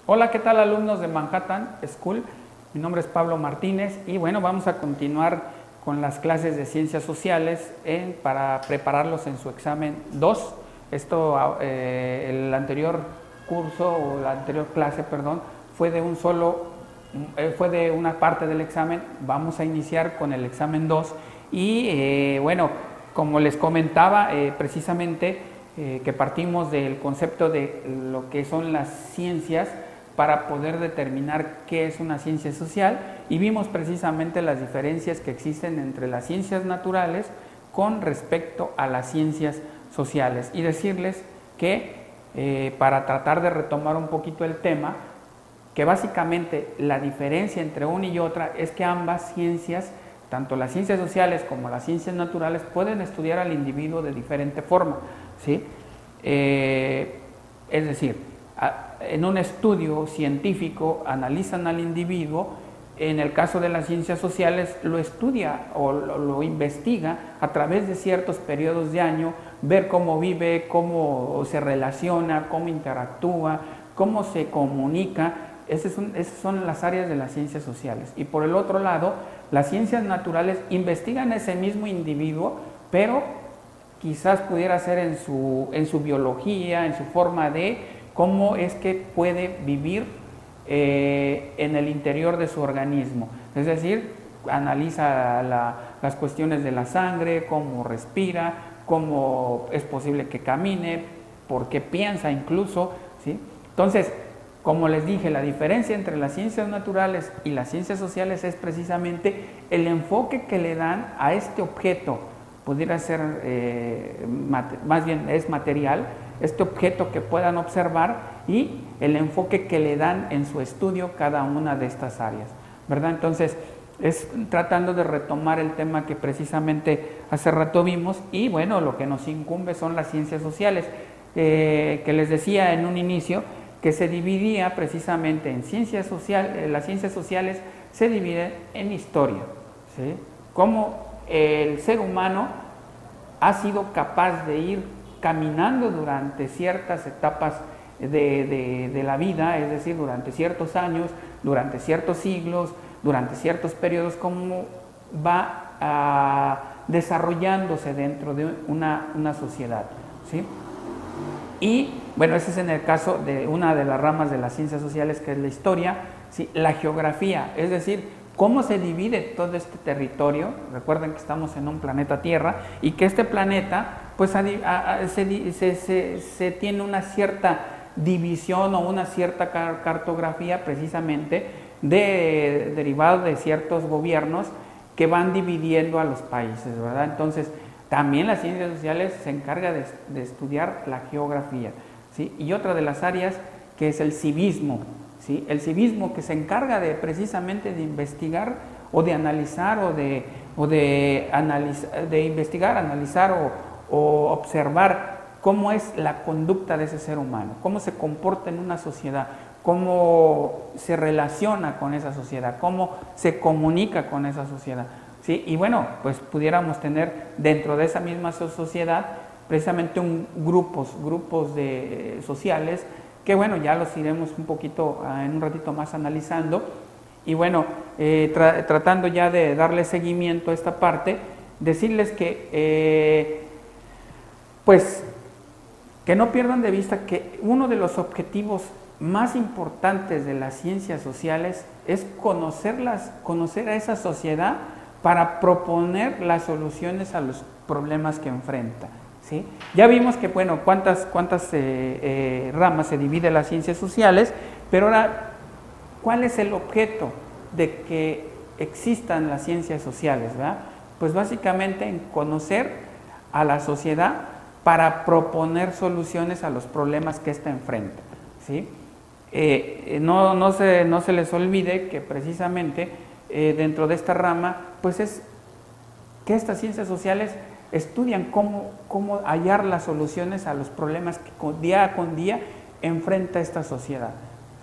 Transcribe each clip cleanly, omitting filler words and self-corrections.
Hola, ¿qué tal alumnos de Manhattan School? Mi nombre es Pablo Martínez y bueno, vamos a continuar con las clases de ciencias sociales para prepararlos en su examen 2. El anterior curso o la anterior clase, perdón, fue fue de una parte del examen. Vamos a iniciar con el examen 2 y bueno, como les comentaba precisamente que partimos del concepto de lo que son las ciencias para poder determinar qué es una ciencia social y vimos precisamente las diferencias que existen entre las ciencias naturales con respecto a las ciencias sociales y decirles que para tratar de retomar un poquito el tema, que básicamente la diferencia entre una y otra es que ambas ciencias, tanto las ciencias sociales como las ciencias naturales, pueden estudiar al individuo de diferente forma, ¿sí? Es decir, en un estudio científico analizan al individuo. En el caso de las ciencias sociales lo estudia o lo investiga a través de ciertos periodos de año, ver cómo vive, cómo se relaciona, cómo interactúa, cómo se comunica. Esas son las áreas de las ciencias sociales. Y por el otro lado, las ciencias naturales investigan ese mismo individuo, pero quizás pudiera ser en su biología, en su forma de cómo es que puede vivir en el interior de su organismo. Es decir, analiza las cuestiones de la sangre, cómo respira, cómo es posible que camine, por qué piensa incluso, ¿sí? Entonces, como les dije, la diferencia entre las ciencias naturales y las ciencias sociales es precisamente el enfoque que le dan a este objeto. Pudiera ser, más bien es material, este objeto que puedan observar y el enfoque que le dan en su estudio cada una de estas áreas, ¿verdad? Entonces, es tratando de retomar el tema que precisamente hace rato vimos y bueno, lo que nos incumbe son las ciencias sociales, que les decía en un inicio que se dividía precisamente en ciencias sociales. Las ciencias sociales se dividen en historia, ¿sí? Cómo el ser humano ha sido capaz de ir caminando durante ciertas etapas de la vida, es decir, durante ciertos años, durante ciertos siglos, durante ciertos periodos, cómo va desarrollándose dentro de una sociedad, ¿sí? Y bueno, ese es en el caso de una de las ramas de las ciencias sociales, que es la historia, ¿sí? La geografía, es decir, cómo se divide todo este territorio. Recuerden que estamos en un planeta Tierra y que este planeta pues se tiene una cierta división o una cierta cartografía precisamente derivado de ciertos gobiernos que van dividiendo a los países, ¿verdad? Entonces, también las ciencias sociales se encarga de estudiar la geografía, ¿sí? Y otra de las áreas que es el civismo, ¿sí? El civismo que se encarga precisamente de investigar o de analizar de investigar, analizar o observar cómo es la conducta de ese ser humano, cómo se comporta en una sociedad, cómo se relaciona con esa sociedad, cómo se comunica con esa sociedad, ¿sí? Y bueno, pues pudiéramos tener dentro de esa misma sociedad precisamente grupos sociales que bueno, ya los iremos un poquito en un ratito más analizando y bueno, tratando ya de darle seguimiento a esta parte, decirles que pues que no pierdan de vista que uno de los objetivos más importantes de las ciencias sociales es conocer a esa sociedad para proponer las soluciones a los problemas que enfrenta, ¿sí? Ya vimos que, bueno, cuántas ramas se divide las ciencias sociales, pero ahora, ¿cuál es el objeto de que existan las ciencias sociales, ¿verdad? Pues básicamente en conocer a la sociedad para proponer soluciones a los problemas que ésta enfrenta, ¿sí? No se les olvide que precisamente dentro de esta rama, pues es que estas ciencias sociales estudian cómo hallar las soluciones a los problemas que día con día enfrenta esta sociedad,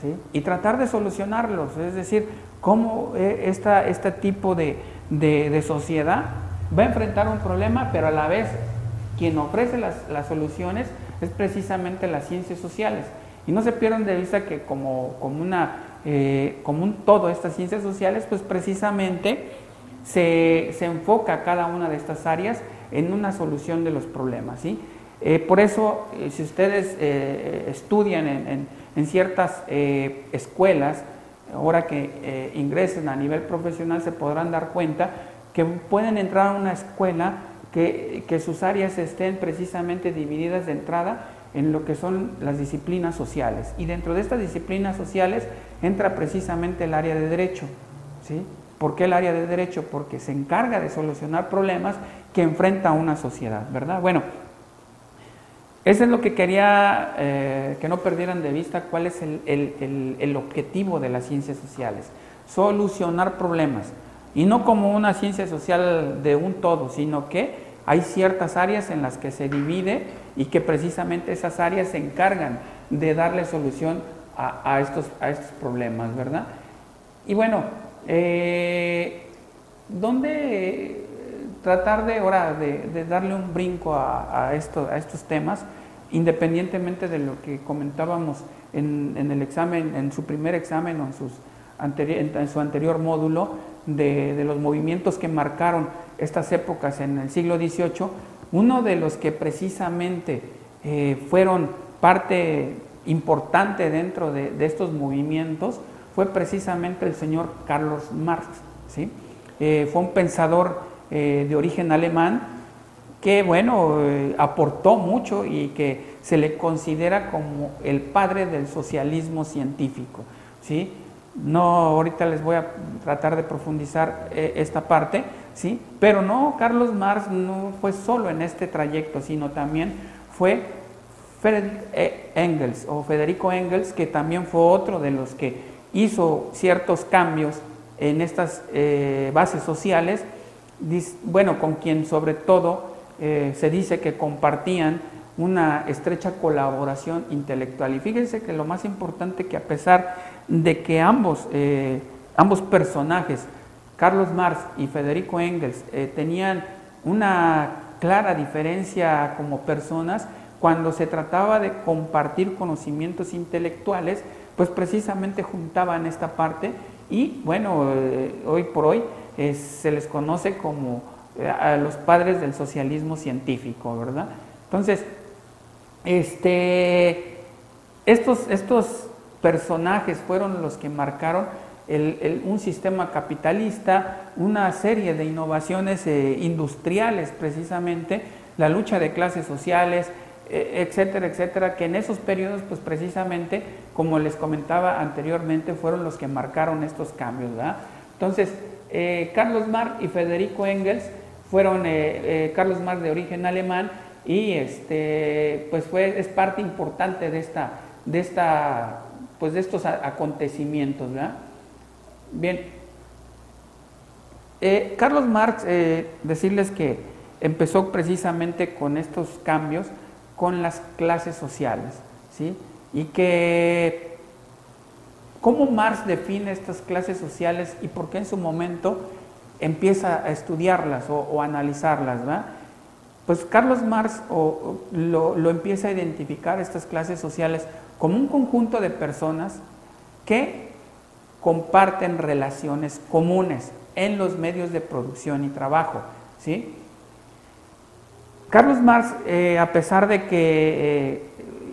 ¿sí? Y tratar de solucionarlos, es decir, cómo este tipo de sociedad va a enfrentar un problema, pero a la vez quien ofrece las soluciones es precisamente las ciencias sociales. Y no se pierdan de vista que como un todo, estas ciencias sociales, pues precisamente se enfoca cada una de estas áreas en una solución de los problemas, ¿sí? Por eso, si ustedes estudian en ciertas escuelas, ahora que ingresen a nivel profesional, se podrán dar cuenta que pueden entrar a una escuela que sus áreas estén precisamente divididas de entrada en lo que son las disciplinas sociales. Y dentro de estas disciplinas sociales entra precisamente el área de derecho, ¿sí? ¿Por qué el área de derecho? Porque se encarga de solucionar problemas que enfrenta una sociedad, ¿verdad? Bueno, eso es lo que quería que no perdieran de vista, cuál es el objetivo de las ciencias sociales. Solucionar problemas, y no como una ciencia social de un todo, sino que hay ciertas áreas en las que se divide y que precisamente esas áreas se encargan de darle solución a estos problemas, ¿verdad? Y bueno, ¿dónde tratar de darle un brinco a estos temas, independientemente de lo que comentábamos en el examen, en su primer examen o en su anterior módulo, de los movimientos que marcaron estas épocas en el siglo XVIII? Uno de los que precisamente fueron parte importante dentro de estos movimientos fue precisamente el señor Carlos Marx, ¿sí? Fue un pensador de origen alemán que, bueno, aportó mucho y que se le considera como el padre del socialismo científico, ¿sí? No, ahorita les voy a tratar de profundizar esta parte, ¿sí? Pero no, Carlos Marx no fue solo en este trayecto, sino también fue Federico Engels, que también fue otro de los que hizo ciertos cambios en estas bases sociales, bueno, con quien sobre todo se dice que compartían una estrecha colaboración intelectual. Y fíjense que lo más importante, que a pesar de que ambos personajes, Carlos Marx y Federico Engels, tenían una clara diferencia como personas, cuando se trataba de compartir conocimientos intelectuales, pues precisamente juntaban esta parte y, bueno, hoy por hoy se les conoce como a los padres del socialismo científico, ¿verdad? Entonces, estos personajes fueron los que marcaron un sistema capitalista, una serie de innovaciones industriales, precisamente, la lucha de clases sociales, etcétera, etcétera, que en esos periodos, pues precisamente, como les comentaba anteriormente, fueron los que marcaron estos cambios, ¿verdad? Entonces, Carlos Marx y Federico Engels fueron, Carlos Marx de origen alemán, y pues es parte importante de estos acontecimientos, ¿verdad? Bien, Carlos Marx, decirles que empezó precisamente con estos cambios con las clases sociales, ¿sí? Y que cómo Marx define estas clases sociales y por qué en su momento empieza a estudiarlas o analizarlas, ¿verdad? Pues Carlos Marx lo empieza a identificar, estas clases sociales, como un conjunto de personas que comparten relaciones comunes en los medios de producción y trabajo, ¿sí? Carlos Marx, a pesar de que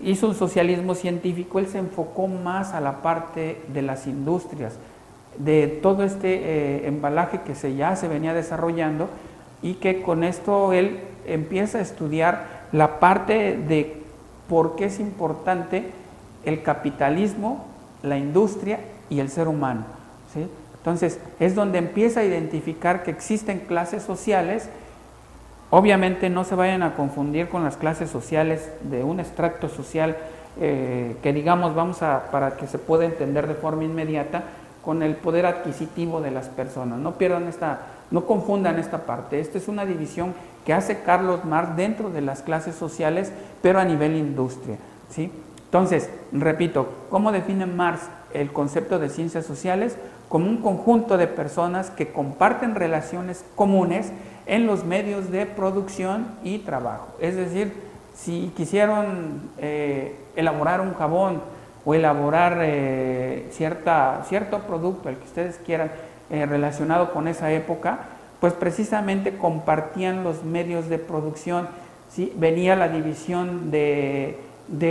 hizo un socialismo científico, él se enfocó más a la parte de las industrias, de todo este embalaje que ya se venía desarrollando, y que con esto él empieza a estudiar la parte de por qué es importante el capitalismo, la industria y el ser humano, ¿sí? Entonces, es donde empieza a identificar que existen clases sociales. Obviamente no se vayan a confundir con las clases sociales de un extracto social que digamos, para que se pueda entender de forma inmediata, con el poder adquisitivo de las personas. No confundan esta parte. Esta es una división que hace Carlos Marx dentro de las clases sociales, pero a nivel industria, ¿sí? Entonces, repito, ¿cómo define Marx el concepto de ciencias sociales? Como un conjunto de personas que comparten relaciones comunes en los medios de producción y trabajo. Es decir, si quisieron elaborar un jabón o elaborar cierto producto, el que ustedes quieran, relacionado con esa época, pues precisamente compartían los medios de producción, ¿sí? Venía la división de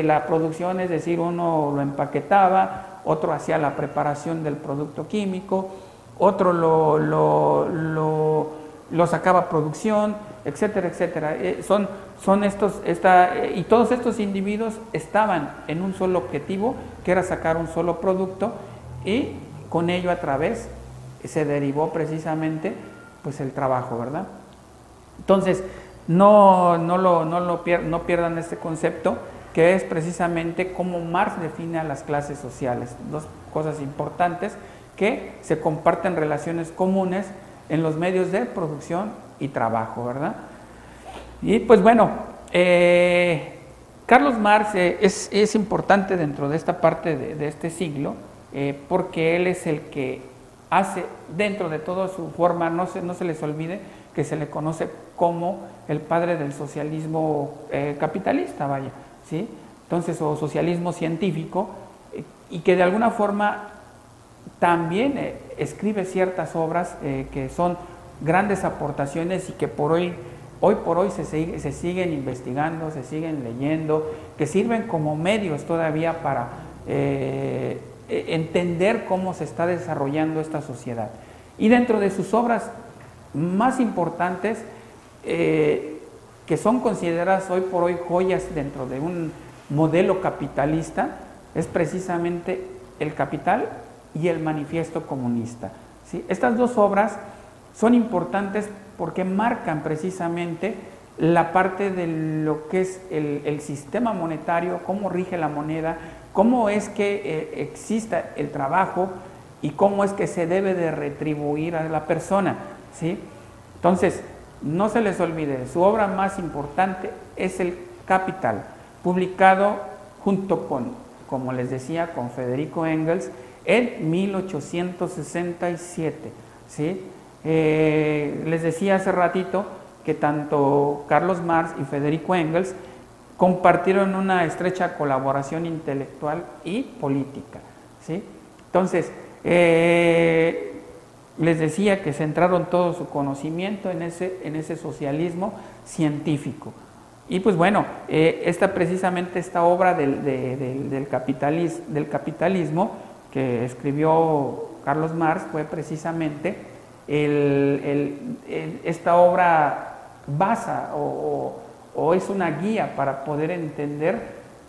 la producción, es decir, uno lo empaquetaba, otro hacía la preparación del producto químico, otro lo sacaba a producción, etcétera, etcétera. Y todos estos individuos estaban en un solo objetivo, que era sacar un solo producto, y con ello a través se derivó precisamente pues el trabajo, ¿verdad? Entonces, no pierdan este concepto, que es precisamente cómo Marx define a las clases sociales. Dos cosas importantes que se comparten relaciones comunes en los medios de producción y trabajo, ¿verdad? Y pues bueno, Carlos Marx es importante dentro de esta parte de este siglo, porque él es el que hace, dentro de toda su forma, no se les olvide que se le conoce como el padre del socialismo capitalista, vaya, ¿sí? Entonces, o socialismo científico, y que de alguna forma también escribe ciertas obras que son grandes aportaciones y que hoy por hoy se siguen investigando, se siguen leyendo, que sirven como medios todavía para entender cómo se está desarrollando esta sociedad. Y dentro de sus obras más importantes, que son consideradas hoy por hoy joyas dentro de un modelo capitalista, es precisamente El Capital y El Manifiesto Comunista, ¿sí? Estas dos obras son importantes porque marcan precisamente la parte de lo que es el sistema monetario, cómo rige la moneda, cómo es que exista el trabajo y cómo es que se debe de retribuir a la persona, ¿sí? Entonces, no se les olvide, su obra más importante es El Capital, publicado junto con, como les decía, con Federico Engels en 1867, ¿sí? Les decía hace ratito que tanto Carlos Marx y Federico Engels compartieron una estrecha colaboración intelectual y política, ¿sí? Entonces, les decía que centraron todo su conocimiento en ese socialismo científico. Y pues bueno, precisamente esta obra del capitalismo que escribió Carlos Marx fue precisamente esta obra basa o es una guía para poder entender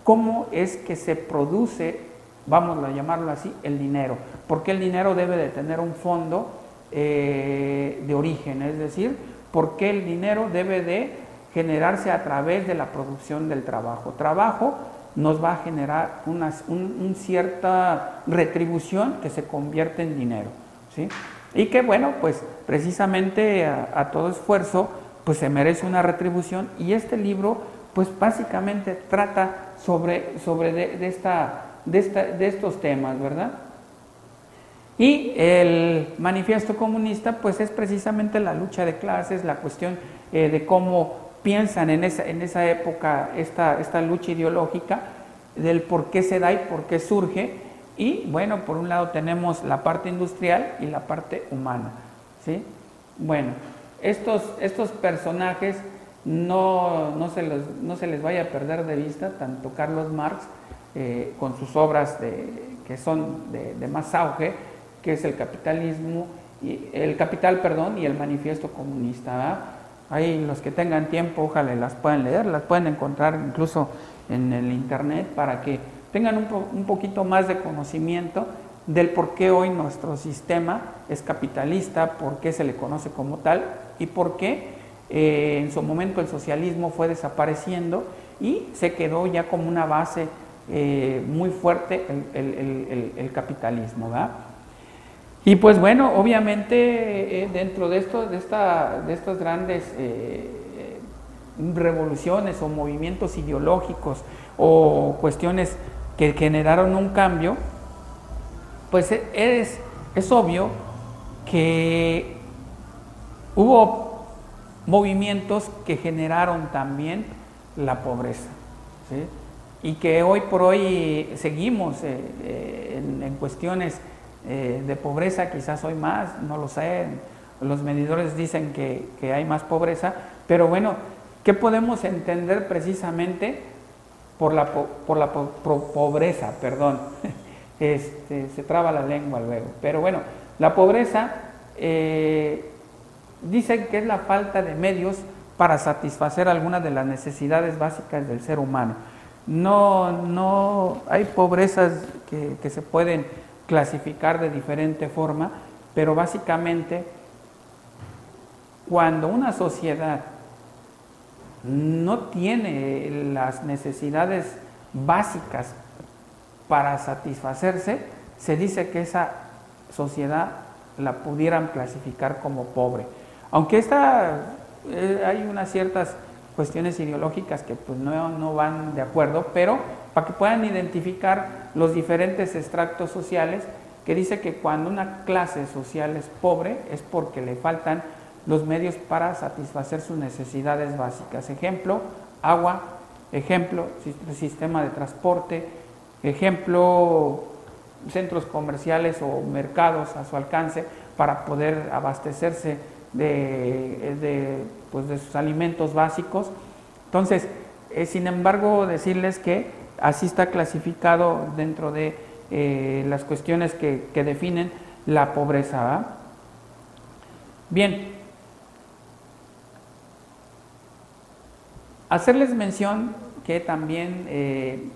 cómo es que se produce, vamos a llamarlo así, el dinero. Porque el dinero debe de tener un fondo de origen, es decir, porque el dinero debe de generarse a través de la producción del trabajo. Trabajo nos va a generar una cierta retribución que se convierte en dinero, ¿sí? Y que bueno, pues precisamente a todo esfuerzo pues se merece una retribución, y este libro pues básicamente trata sobre estos temas, ¿verdad? Y el Manifiesto Comunista pues es precisamente la lucha de clases, la cuestión de cómo piensan en esa época esta lucha ideológica, del por qué se da y por qué surge. Y bueno, por un lado tenemos la parte industrial y la parte humana, ¿sí? Bueno, estos personajes no se les vaya a perder de vista, tanto Carlos Marx con sus obras que son de más auge, que es El Capital, y El Manifiesto Comunista, ¿verdad? Ahí los que tengan tiempo, ojalá las puedan leer, las pueden encontrar incluso en el internet, para que tengan un poquito más de conocimiento del por qué hoy nuestro sistema es capitalista, por qué se le conoce como tal y por qué en su momento el socialismo fue desapareciendo y se quedó ya como una base muy fuerte el capitalismo, ¿verdad? Y pues bueno, obviamente dentro de estas grandes revoluciones o movimientos ideológicos o cuestiones que generaron un cambio, pues es obvio que hubo movimientos que generaron también la pobreza, ¿sí? y que hoy por hoy seguimos en cuestiones de pobreza, quizás hoy más, no lo sé, los medidores dicen que hay más pobreza, pero bueno, ¿qué podemos entender precisamente por la pobreza? Perdón, se traba la lengua luego, pero bueno, la pobreza dicen que es la falta de medios para satisfacer algunas de las necesidades básicas del ser humano. No hay pobrezas que se pueden clasificar de diferente forma, pero básicamente cuando una sociedad no tiene las necesidades básicas para satisfacerse, se dice que esa sociedad la pudieran clasificar como pobre. Aunque hay unas ciertas cuestiones ideológicas que pues no van de acuerdo, pero para que puedan identificar los diferentes extractos sociales, que dice que cuando una clase social es pobre es porque le faltan los medios para satisfacer sus necesidades básicas. Ejemplo, agua, ejemplo, sistema de transporte, ejemplo, centros comerciales o mercados a su alcance para poder abastecerse de sus alimentos básicos. Entonces, sin embargo, decirles que así está clasificado dentro de las cuestiones que definen la pobreza, ¿verdad? Bien, hacerles mención que también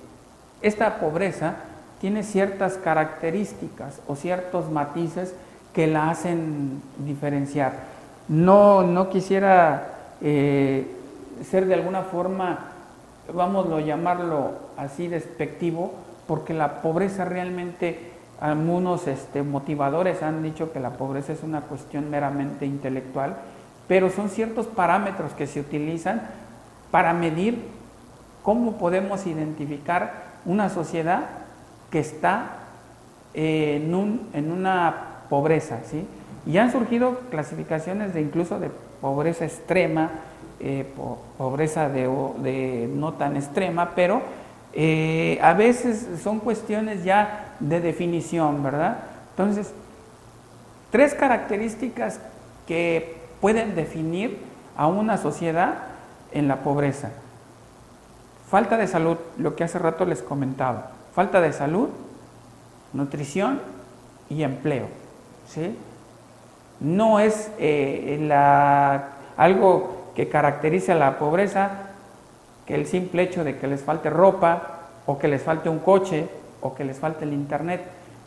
esta pobreza tiene ciertas características o ciertos matices que la hacen diferenciar. No quisiera ser de alguna forma, vamos a llamarlo así, despectivo, porque la pobreza realmente, algunos motivadores han dicho que la pobreza es una cuestión meramente intelectual, pero son ciertos parámetros que se utilizan para medir cómo podemos identificar una sociedad que está en una pobreza, ¿sí? Y han surgido clasificaciones incluso de pobreza extrema, pobreza de no tan extrema, pero a veces son cuestiones ya de definición, ¿verdad? Entonces, 3 características que pueden definir a una sociedad en la pobreza. Falta de salud, lo que hace rato les comentaba. Falta de salud, nutrición y empleo, ¿sí? No es algo que caracterice a la pobreza que el simple hecho de que les falte ropa o que les falte un coche o que les falte el internet.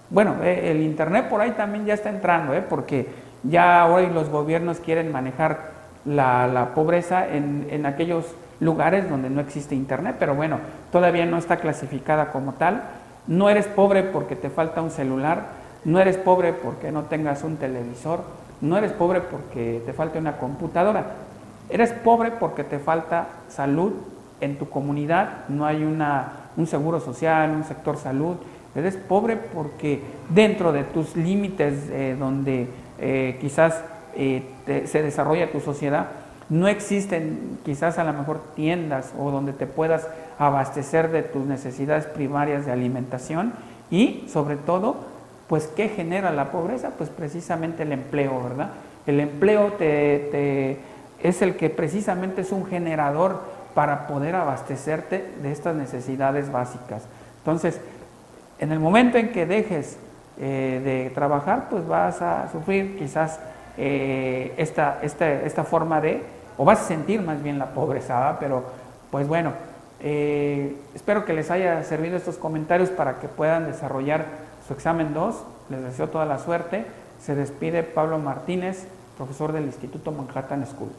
Bueno, el internet por ahí también ya está entrando, porque ya hoy los gobiernos quieren manejar la pobreza en aquellos lugares donde no existe internet, pero bueno, todavía no está clasificada como tal. No eres pobre porque te falta un celular, no eres pobre porque no tengas un televisor, no eres pobre porque te falta una computadora. Eres pobre porque te falta salud en tu comunidad, no hay un seguro social, un sector salud. Eres pobre porque dentro de tus límites donde quizás se desarrolla tu sociedad, no existen quizás a lo mejor tiendas o donde te puedas abastecer de tus necesidades primarias de alimentación y sobre todo, pues ¿qué genera la pobreza? Pues precisamente el empleo, ¿verdad? El empleo es el que precisamente es un generador para poder abastecerte de estas necesidades básicas. Entonces, en el momento en que dejes de trabajar, pues vas a sufrir quizás esta forma o vas a sentir más bien la pobreza, ¿verdad? Pero pues bueno, espero que les haya servido estos comentarios para que puedan desarrollar su examen 2. Les deseo toda la suerte. Se despide Pablo Martínez, profesor del Instituto Manhattan School.